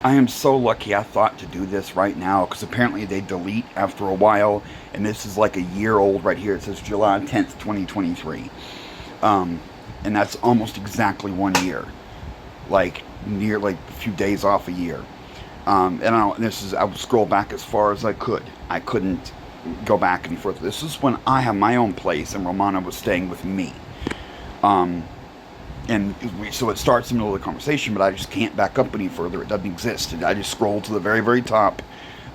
I am so lucky I thought to do this right now because apparently they delete after a while, and this is like a year old right here. It says July 10th, 2023. Um, and that's almost exactly 1 year. Like, near, like, a few days off a year. And I would scroll back as far as I could. I couldn't go back any further. This is when I have my own place and Romana was staying with me. Um, so it starts in the middle of the conversation, but I just can't back up any further. It doesn't exist. I just scroll to the very, very top.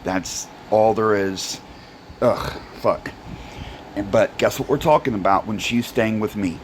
That's all there is. Ugh, fuck. But guess what we're talking about when she's staying with me?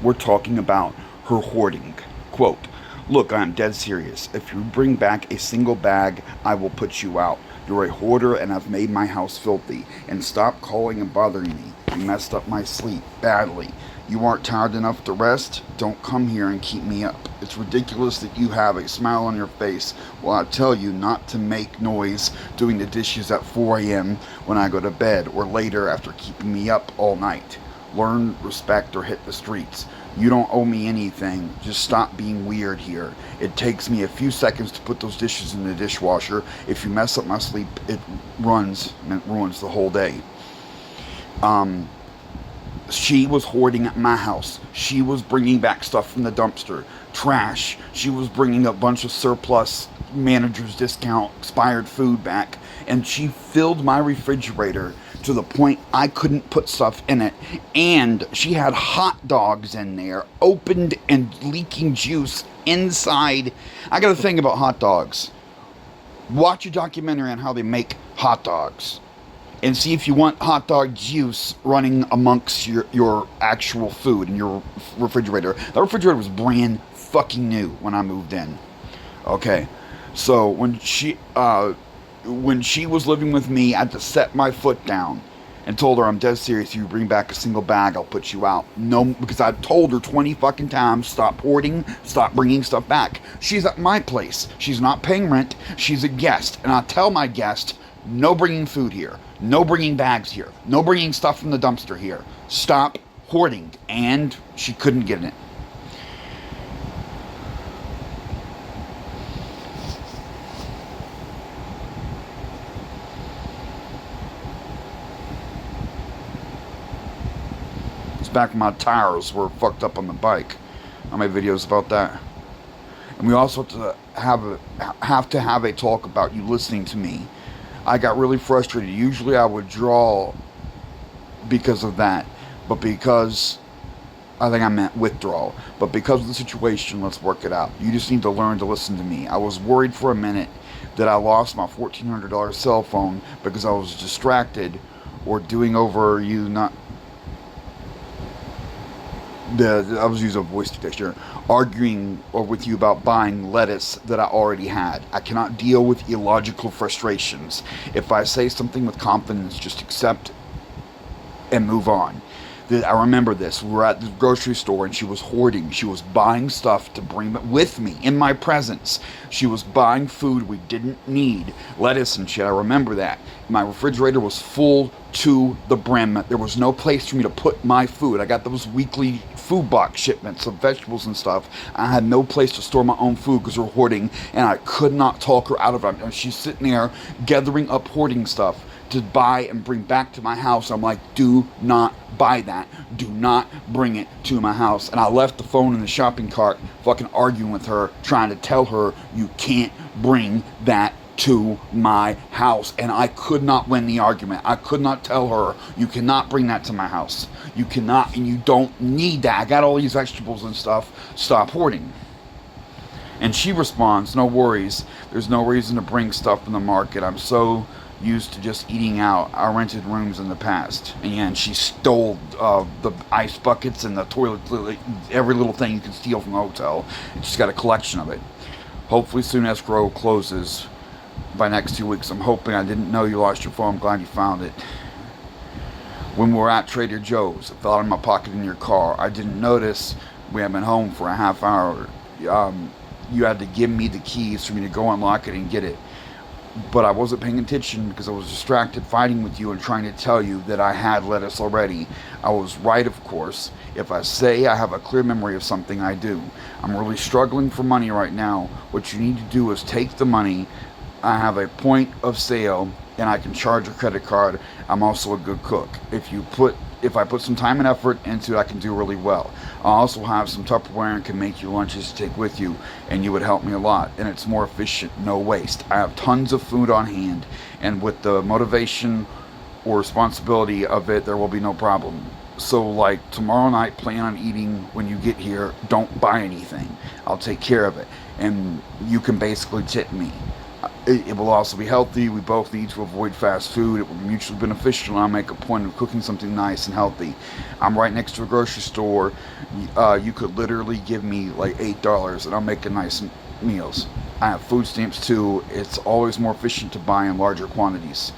We're talking about her hoarding. Quote, "Look, I'm dead serious. If you bring back a single bag, I will put you out. You're a hoarder and I've made my house filthy. And stop calling and bothering me. You messed up my sleep badly. You aren't tired enough to rest? Don't come here and keep me up. It's ridiculous that you have a smile on your face while I tell you not to make noise doing the dishes at 4 a.m. when I go to bed or later after keeping me up all night. Learn, respect, or hit the streets. You don't owe me anything. Just stop being weird here. It takes me a few seconds to put those dishes in the dishwasher. If you mess up my sleep, it ruins the whole day." She was hoarding at my house. She was bringing back stuff from the dumpster. Trash. She was bringing a bunch of surplus manager's discount expired food back. And she filled my refrigerator to the point I couldn't put stuff in it. And she had hot dogs in there, opened and leaking juice inside. I got a thing about hot dogs. Watch a documentary on how they make hot dogs. And see if you want hot dog juice running amongst your actual food in your refrigerator. The refrigerator was brand fucking new when I moved in. Okay, so when she was living with me, I had to set my foot down and told her, "I'm dead serious. If you bring back a single bag, I'll put you out." No, because I told her 20 fucking times, stop hoarding, stop bringing stuff back. She's at my place. She's not paying rent. She's a guest. And I tell my guest, no bringing food here. No bringing bags here. No bringing stuff from the dumpster here. Stop hoarding. And she couldn't get in it. It's back when my tires were fucked up on the bike. I made videos about that. And we also have to have a talk about you listening to me. I got really frustrated. Usually I would draw because of that, but because I think I meant withdrawal. But because of the situation, let's work it out. You just need to learn to listen to me. I was worried for a minute that I lost my $1,400 cell phone because I was distracted or doing over you not. I was using a voice dictation, arguing with you about buying lettuce that I already had. I cannot deal with illogical frustrations. If I say something with confidence, just accept and move on. I remember this. We were at the grocery store and she was hoarding. She was buying stuff to bring with me in my presence. She was buying food we didn't need, lettuce and shit. I remember that. My refrigerator was full to the brim. There was no place for me to put my food. I got those weekly food box shipments of vegetables and stuff. I had no place to store my own food because we're hoarding, and I could not talk her out of it. And she's sitting there gathering up hoarding stuff to buy and bring back to my house. I'm like, do not buy that. Do not bring it to my house. And I left the phone in the shopping cart, fucking arguing with her, trying to tell her, you can't bring that to my house. And I could not win the argument. I could not tell her, you cannot bring that to my house. You cannot, and you don't need that. I got all these vegetables and stuff. Stop hoarding. And she responds, no worries. There's no reason to bring stuff from the market. I'm so used to just eating out. I rented rooms in the past. And she stole the ice buckets and the toilet, every little thing you can steal from the hotel. She's got a collection of it. Hopefully soon escrow closes by next 2 weeks. I'm hoping. I didn't know you lost your phone. I'm glad you found it. When we were at Trader Joe's, it fell out of my pocket in your car. I didn't notice. We had been home for a half hour. You had to give me the keys for me to go unlock it and get it. but I wasn't paying attention because I was distracted fighting with you and trying to tell you that I had lettuce already. I was right, of course. If I say I have a clear memory of something, I do. I'm really struggling for money right now. What you need to do is take the money. I have a point of sale and I can charge a credit card. I'm also a good cook. If I put some time and effort into it, I can do really well. I also have some Tupperware and can make you lunches to take with you, and you would help me a lot. And it's more efficient, no waste. I have tons of food on hand, and with the motivation or responsibility of it, there will be no problem. So, like tomorrow night, plan on eating when you get here. Don't buy anything. I'll take care of it, and you can basically tip me. It will also be healthy. We both need to avoid fast food. It will be mutually beneficial, and I'll make a point of cooking something nice and healthy. I'm right next to a grocery store. You could literally give me like $8, and I'll make a nice meals. I have food stamps too. It's always more efficient to buy in larger quantities.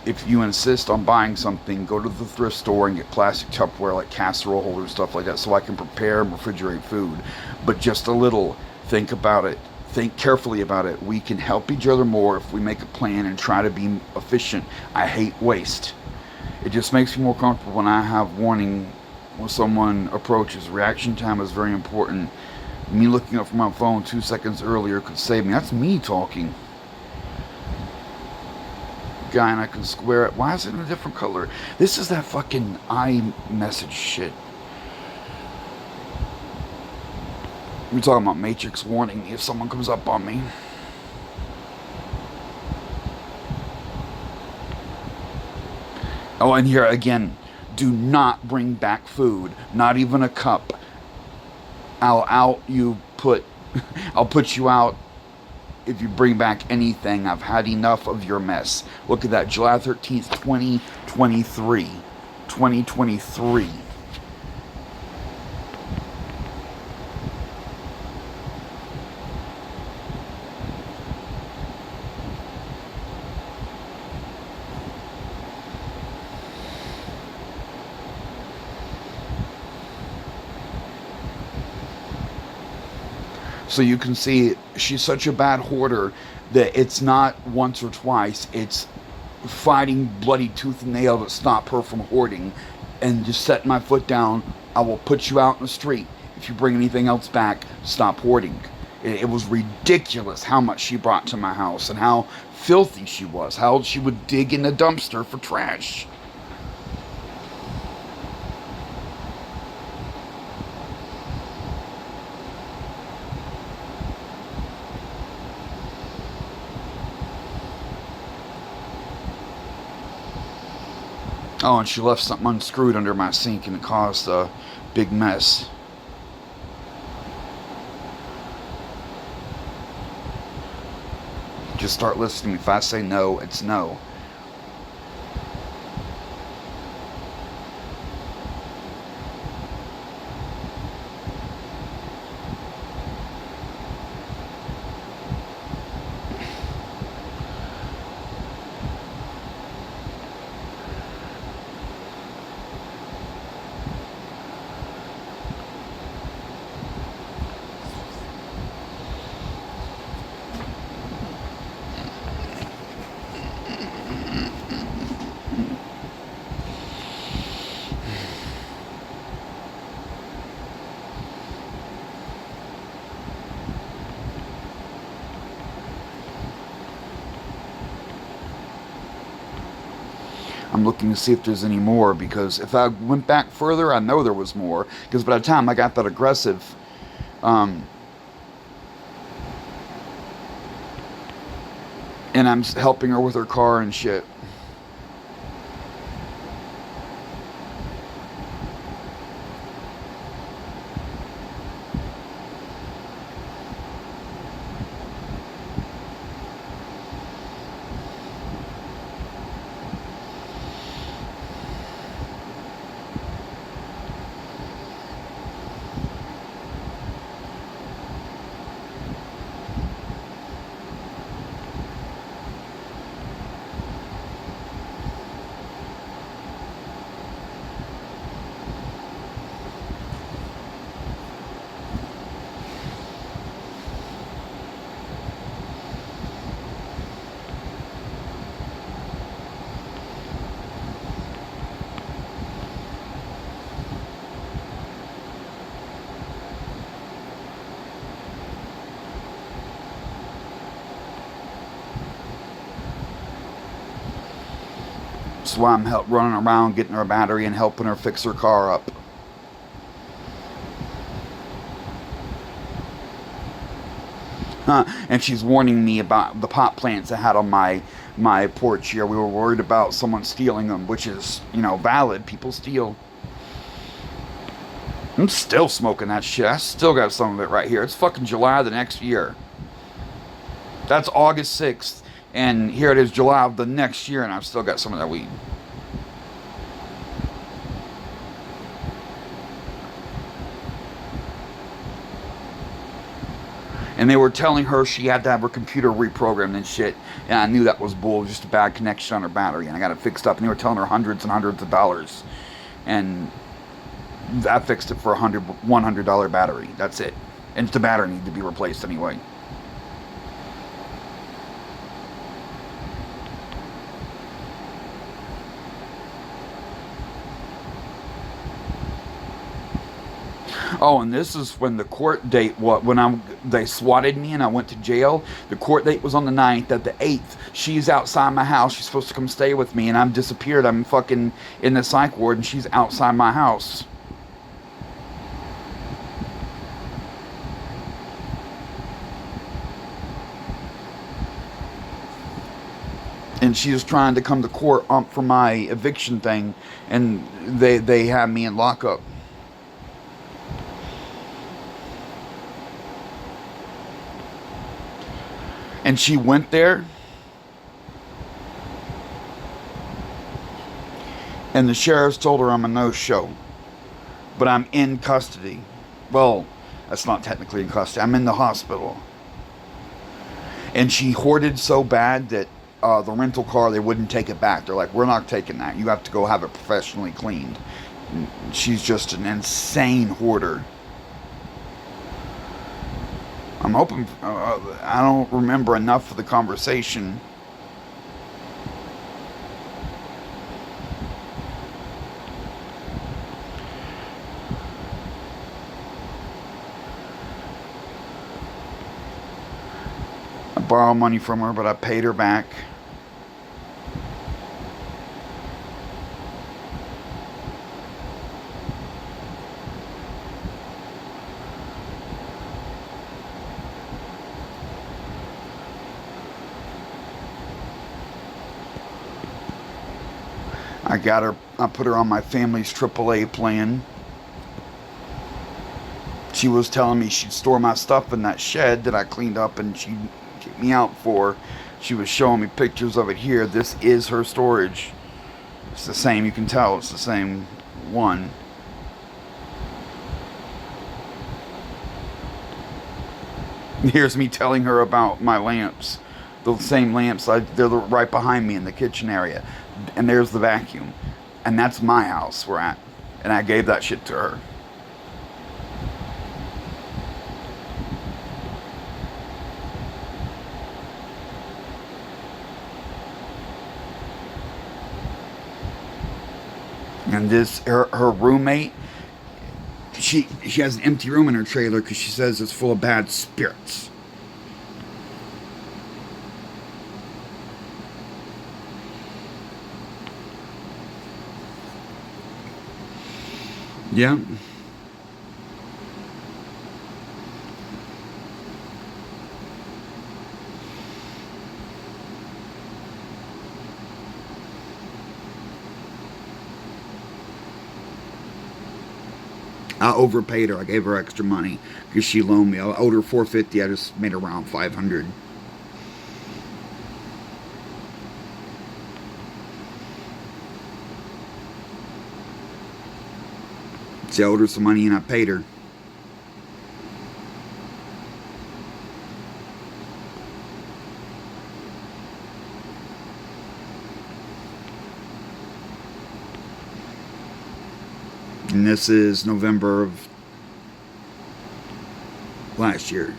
If you insist on buying something, go to the thrift store and get plastic Tupperware like casserole holders, stuff like that, so I can prepare and refrigerate food. But just a little. Think about it. Think carefully about it. We can help each other more if we make a plan and try to be efficient. I hate waste. It just makes me more comfortable when I have warning when someone approaches. Reaction time is very important. Me looking up from my phone 2 seconds earlier could save me. That's me talking. Guy, and I can square it. Why is it in a different color? This is that fucking iMessage shit. We're talking about Matrix warning me if someone comes up on me. Oh, and here again, do not bring back food, not even a cup. I'll put you out if you bring back anything. I've had enough of your mess. Look at that, July 13th, 2023. 2023. So you can see she's such a bad hoarder that it's not once or twice, it's fighting bloody tooth and nail to stop her from hoarding, and just setting my foot down. I will put you out in the street. If you bring anything else back, stop hoarding. It was ridiculous how much she brought to my house and how filthy she was, how she would dig in the dumpster for trash. Oh, and she left something unscrewed under my sink and it caused a big mess. Just start listening. If I say no, it's no. I'm looking to see if there's any more, because if I went back further, I know there was more. Because by the time I got that aggressive, and I'm helping her with her car and shit. So I'm running around getting her a battery and helping her fix her car up. And she's warning me about the pot plants I had on my porch here. We were worried about someone stealing them, which is, valid. People steal. I'm still smoking that shit. I still got some of it right here. It's fucking July of the next year. That's August 6th. And here it is July of the next year, and I've still got some of that weed. And they were telling her she had to have her computer reprogrammed and shit. And I knew that was bull, just a bad connection on her battery. And I got it fixed up. And they were telling her hundreds and hundreds of dollars. And I fixed it for $100 battery. That's it. And the battery needed to be replaced anyway. Oh, and this is when the court date, they swatted me and I went to jail. The court date was on the 9th. At the 8th, she's outside my house. She's supposed to come stay with me, and I'm disappeared. I'm fucking in the psych ward, and she's outside my house. And she was trying to come to court for my eviction thing, and they had me in lockup. And she went there, and the sheriff's told her I'm a no-show, but I'm in custody. Well, that's not technically in custody. I'm in the hospital. And she hoarded so bad that the rental car, they wouldn't take it back. They're like, we're not taking that. You have to go have it professionally cleaned. And she's just an insane hoarder. I'm hoping, I don't remember enough of the conversation. I borrowed money from her, but I paid her back. I put her on my family's AAA plan. She was telling me she'd store my stuff in that shed that I cleaned up and she'd get me out for. She was showing me pictures of it here. This is her storage. It's the same, you can tell it's the same one. Here's me telling her about my lamps. The same lamps, they're right behind me in the kitchen area. And there's the vacuum. And that's my house we're at. And I gave that shit to her. And her roommate, she has an empty room in her trailer because she says it's full of bad spirits. Yeah. I overpaid her. I gave her extra money because she loaned me. I owed her $450. I just made around $500. See, I owed her some money and I paid her. And this is November of last year.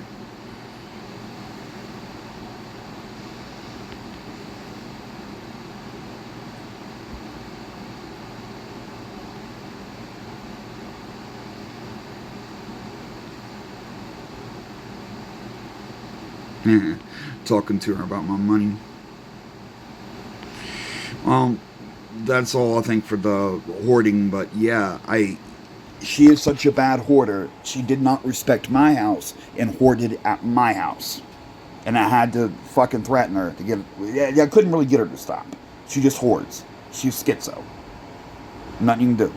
Talking to her about my money. that's all I think for the hoarding. But yeah, she is such a bad hoarder. She did not respect my house and hoarded at my house. And I had to fucking threaten her to get. Yeah, I couldn't really get her to stop. She just hoards. She's schizo. Nothing you can do.